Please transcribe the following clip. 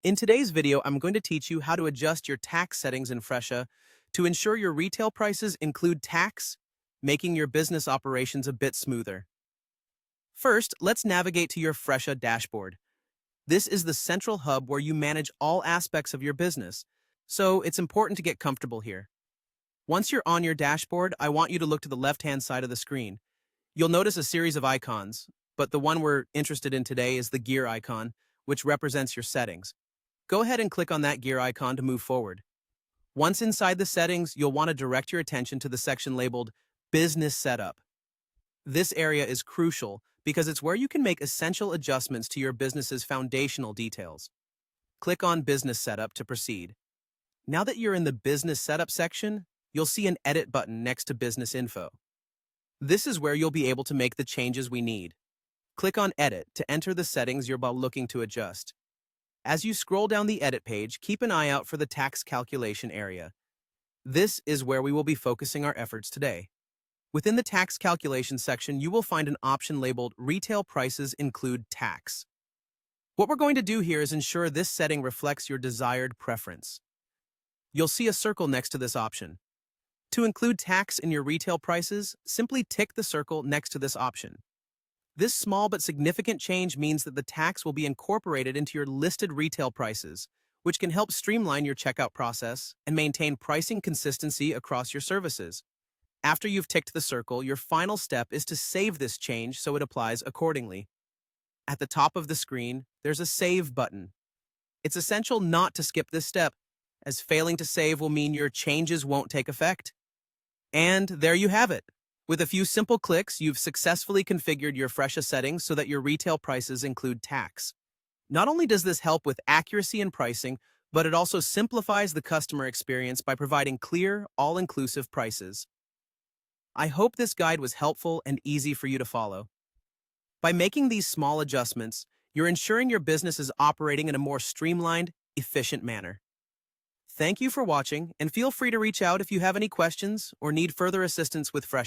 In today's video, I'm going to teach you how to adjust your tax settings in Fresha to ensure your retail prices include tax, making your business operations a bit smoother. First, let's navigate to your Fresha dashboard. This is the central hub where you manage all aspects of your business, so it's important to get comfortable here. Once you're on your dashboard, I want you to look to the left-hand side of the screen. You'll notice a series of icons, but the one we're interested in today is the gear icon, which represents your settings. Go ahead and click on that gear icon to move forward. Once inside the settings, you'll want to direct your attention to the section labeled Business Setup. This area is crucial because it's where you can make essential adjustments to your business's foundational details. Click on Business Setup to proceed. Now that you're in the Business Setup section, you'll see an Edit button next to Business Info. This is where you'll be able to make the changes we need. Click on Edit to enter the settings you're looking to adjust. As you scroll down the Edit page, keep an eye out for the Tax Calculation area. This is where we will be focusing our efforts today. Within the Tax Calculation section, you will find an option labeled Retail Prices Include Tax. What we're going to do here is ensure this setting reflects your desired preference. You'll see a circle next to this option. To include tax in your retail prices, simply tick the circle next to this option. This small but significant change means that the tax will be incorporated into your listed retail prices, which can help streamline your checkout process and maintain pricing consistency across your services. After you've ticked the circle, your final step is to save this change so it applies accordingly. At the top of the screen, there's a Save button. It's essential not to skip this step, as failing to save will mean your changes won't take effect. And there you have it. With a few simple clicks, you've successfully configured your Fresha settings so that your retail prices include tax. Not only does this help with accuracy in pricing, but it also simplifies the customer experience by providing clear, all-inclusive prices. I hope this guide was helpful and easy for you to follow. By making these small adjustments, you're ensuring your business is operating in a more streamlined, efficient manner. Thank you for watching, and feel free to reach out if you have any questions or need further assistance with Fresha.